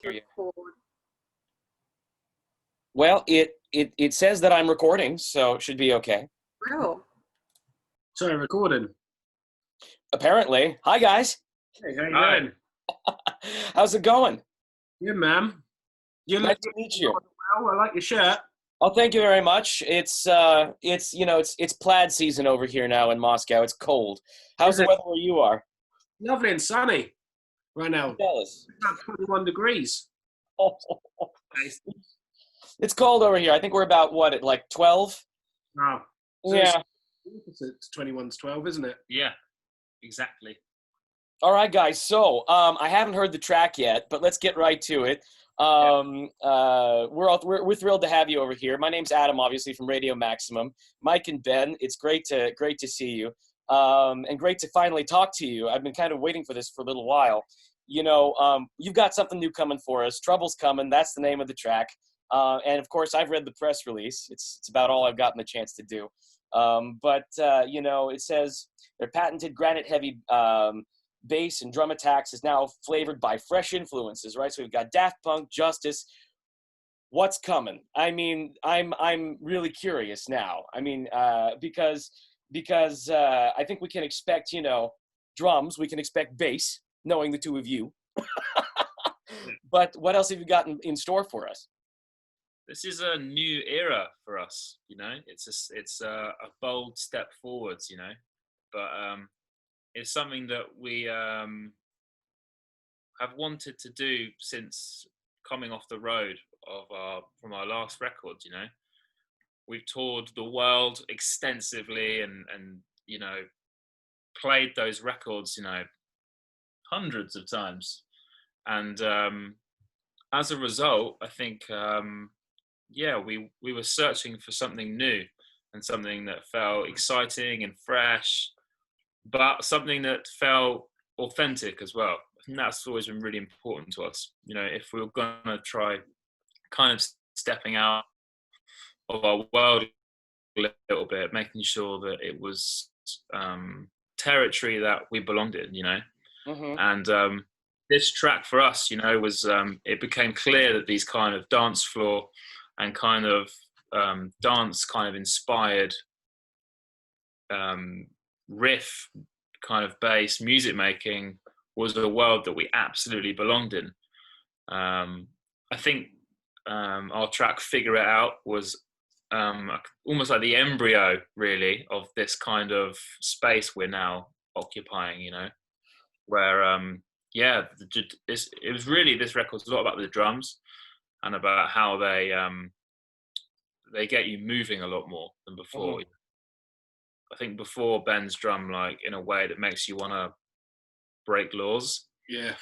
Hear you. record. Well, it says that I'm recording, so it should be okay. Wow. Sorry, recording. Apparently. Hi, guys. Hey, how you Hi. doing? How's it going? Good, ma'am. You Nice look to meet you. well. I like your shirt. Oh, thank you very much. It's plaid season over here now in Moscow. It's cold. How's the weather where you are? Lovely and sunny right now. Jealous. About 21 degrees. It's cold over here. I think we're about what, at like 12? Wow. So Yeah. it's opposite to 21's 12, isn't it? Yeah, exactly. All right, guys. So I haven't heard the track yet, but let's get right to it. We're thrilled to have you over here. My name's Adam, obviously from Radio Maximum. Mike and Ben, it's great to see you, and great to finally talk to you. I've been kind of waiting for this for a little while. You know, you've got something new coming for us. Trouble's Coming. That's the name of the track. And of course, I've read the press release. It's about all I've gotten the chance to do. You know, it says their patented granite-heavy bass and drum attacks is now flavored by fresh influences, right? So we've got Daft Punk, Justice. What's coming? I mean, I'm really curious now. I mean, because I think we can expect, you know, drums. We can expect bass, knowing the two of you. But what else have you got in store for us? This is a new era for us, you know. It's a bold step forwards, you know, but it's something that we have wanted to do since coming off the road from our last record. You know, we've toured the world extensively and you know, played those records, you know, hundreds of times, and as a result, I think we were searching for something new and something that felt exciting and fresh, but something that felt authentic as well. I think that's always been really important to us. You know, if we were gonna try kind of stepping out of our world a little bit, making sure that it was territory that we belonged in, you know. Mm-hmm. And this track for us, you know, was it became clear that these kind of dance floor and kind of dance kind of inspired riff kind of bass music making was a world that we absolutely belonged in. I think our track Figure It Out was almost like the embryo really of this kind of space we're now occupying, you know, where it was really, this record's a lot about the drums and about how they get you moving a lot more than before. Mm-hmm. I think before Ben's drum, like in a way that makes you want to break laws,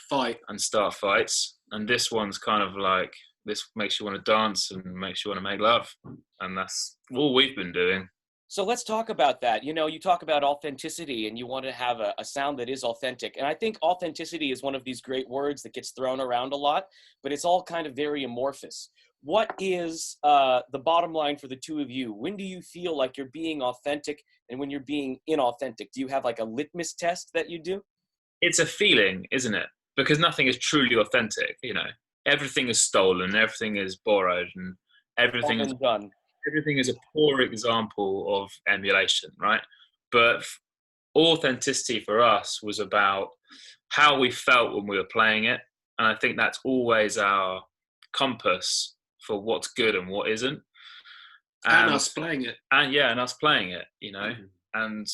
Fight and start fights, and this one's kind of like, this makes you want to dance and makes you want to make love, and that's all we've been doing. So let's talk about that. You know, you talk about authenticity and you want to have a sound that is authentic. And I think authenticity is one of these great words that gets thrown around a lot, but it's all kind of very amorphous. What is the bottom line for the two of you? When do you feel like you're being authentic and when you're being inauthentic? Do you have like a litmus test that you do? It's a feeling, isn't it? Because nothing is truly authentic, you know. Everything is stolen, everything is borrowed, and everything is done. Everything is a poor example of emulation, right? But authenticity for us was about how we felt when we were playing it. And I think that's always our compass for what's good and what isn't. and us playing it. And us playing it, you know. Mm-hmm. And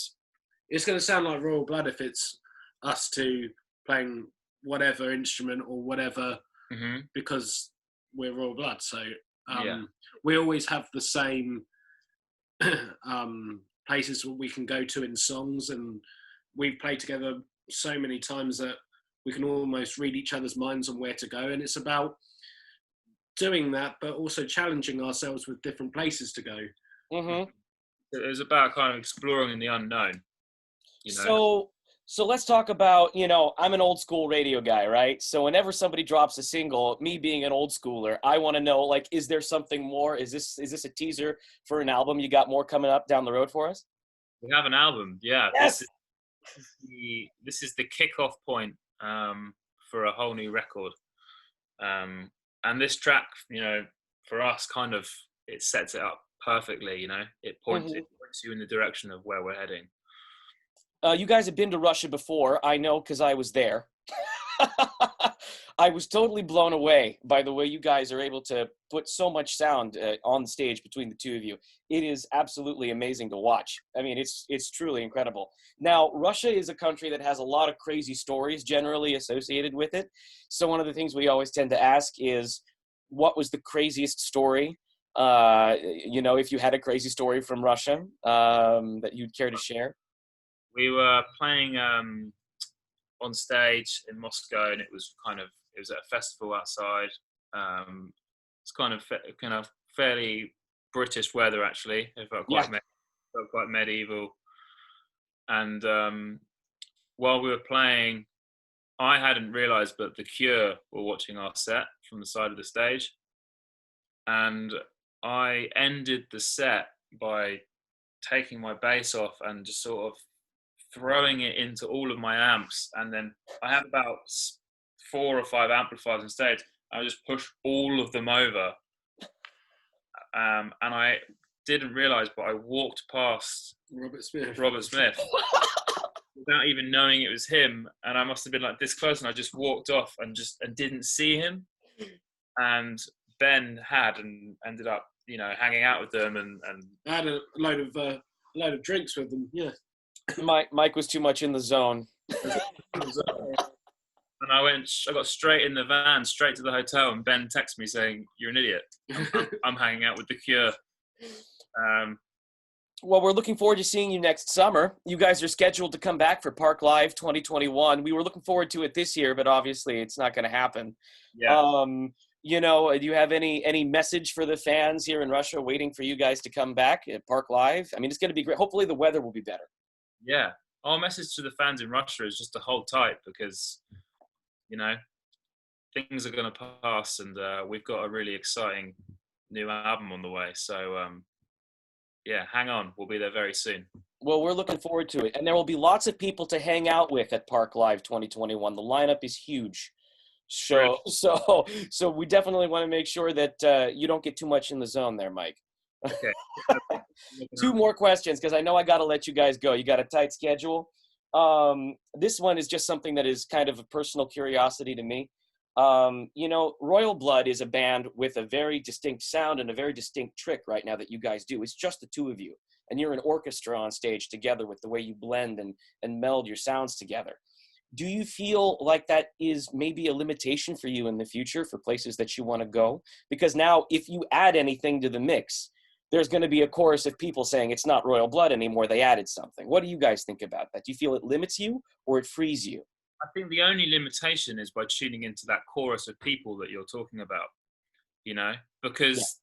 it's going to sound like Royal Blood if it's us two playing whatever instrument or whatever, mm-hmm. because we're Royal Blood. So we always have the same places we can go to in songs, and we've played together so many times that we can almost read each other's minds on where to go. And it's about doing that, but also challenging ourselves with different places to go. Mm-hmm. It was about kind of exploring in the unknown, you know? So let's talk about, you know, I'm an old school radio guy, right? So whenever somebody drops a single, me being an old schooler, I want to know, like, is there something more? Is this a teaser for an album? You got more coming up down the road for us? We have an album, yeah. Yes. This is the kickoff point for a whole new record. And this track, for us, kind of, it sets it up perfectly. It points you in the direction of where we're heading. You guys have been to Russia before, I know, because I was there. I was totally blown away by the way you guys are able to put so much sound on the stage between the two of you. It is absolutely amazing to watch. I mean, it's truly incredible. Now, Russia is a country that has a lot of crazy stories generally associated with it. So one of the things we always tend to ask is, what was the craziest story? If you had a crazy story from Russia that you'd care to share. We were playing on stage in Moscow, and it was at a festival outside. It's kind of fairly British weather, actually. It felt quite medieval. And while we were playing, I hadn't realised, but The Cure were watching our set from the side of the stage, and I ended the set by taking my bass off and just sort of throwing it into all of my amps. And then I had about 4 or 5 amplifiers on stage. I just pushed all of them over. And I didn't realise, but I walked past Robert Smith without even knowing it was him. And I must have been like this close, and I just walked off and didn't see him. And Ben ended up, hanging out with them and I had a load of drinks with them. Yeah. Mike was too much in the zone. And I got straight in the van, straight to the hotel, and Ben texted me saying, "You're an idiot. I'm hanging out with The Cure." Well, we're looking forward to seeing you next summer. You guys are scheduled to come back for Park Live 2021. We were looking forward to it this year, but obviously it's not going to happen. Yeah. Do you have any message for the fans here in Russia waiting for you guys to come back at Park Live? I mean, it's going to be great. Hopefully the weather will be better. Yeah. Our message to the fans in Russia is just to hold tight, because, things are going to pass, and we've got a really exciting new album on the way. So, hang on. We'll be there very soon. Well, we're looking forward to it. And there will be lots of people to hang out with at Park Live 2021. The lineup is huge. So we definitely want to make sure that you don't get too much in the zone there, Mike. Okay. 2 more questions, because I know I got to let you guys go. You got a tight schedule. This one is just something that is kind of a personal curiosity to me. Royal Blood is a band with a very distinct sound and a very distinct trick right now that you guys do. It's just the 2 of you, and you're an orchestra on stage together with the way you blend and meld your sounds together. Do you feel like that is maybe a limitation for you in the future for places that you want to go? Because now if you add anything to the mix, there's going to be a chorus of people saying it's not Royal Blood anymore, they added something. What do you guys think about that? Do you feel it limits you or it frees you? I think the only limitation is by tuning into that chorus of people that you're talking about, because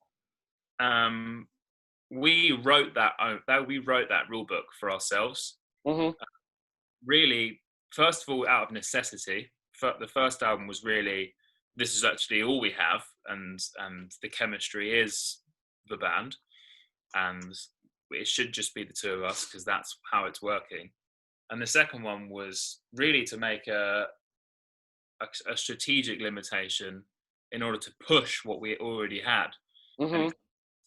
we wrote that rule book for ourselves. Mm-hmm. Really, first of all, out of necessity. The first album was really, this is actually all we have, and the chemistry is the band, and it should just be the 2 of us, because that's how it's working. And the second one was really to make a strategic limitation in order to push what we already had, and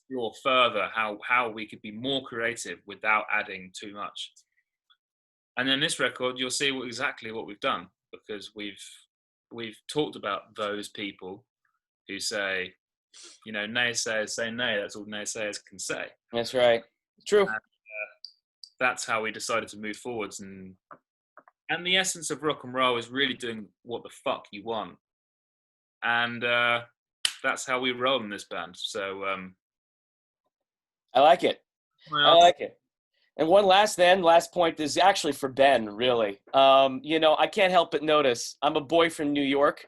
explore further how we could be more creative without adding too much. And then this record, you'll see exactly what we've done, because we've talked about those people who say, naysayers say nay. That's all naysayers can say. That's right. True. And, that's how we decided to move forwards, and the essence of rock and roll is really doing what the fuck you want, and that's how we roll in this band. So I like it. I like it. And one last point is actually for Ben, really. I can't help but notice I'm a boy from New York,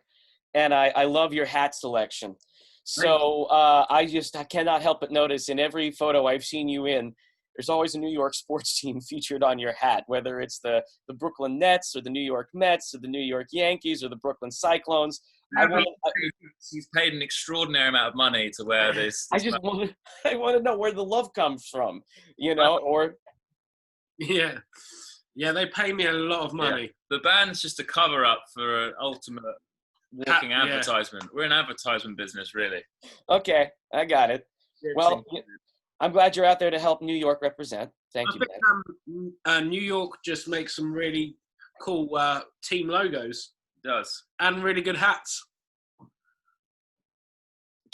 and I love your hat selection. So I cannot help but notice in every photo I've seen you in, there's always a New York sports team featured on your hat, whether it's the Brooklyn Nets or the New York Mets or the New York Yankees or the Brooklyn Cyclones. He's paid an extraordinary amount of money to wear this. I want to know where the love comes from, or... Yeah, they pay me a lot of money. Yeah. The band's just a cover-up for an ultimate walking advertisement. We're an advertisement business, really. Okay, I got it. Well, I'm glad you're out there to help New York represent. Thank you, Ben. New York just makes some really cool team logos. It does. And really good hats.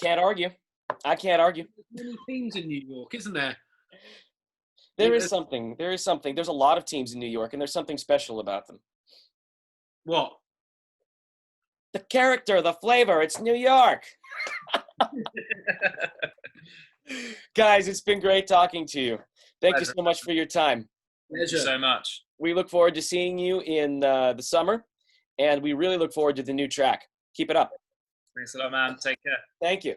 Can't argue. I can't argue. There's many teams in New York, isn't there? There is something. There's a lot of teams in New York, and there's something special about them. What? The character, the flavor. It's New York. Guys, it's been great talking to you. Thank you so much for your time. Thank you so much. We look forward to seeing you in the summer, and we really look forward to the new track. Keep it up. Thanks a lot, man. Take care. Thank you.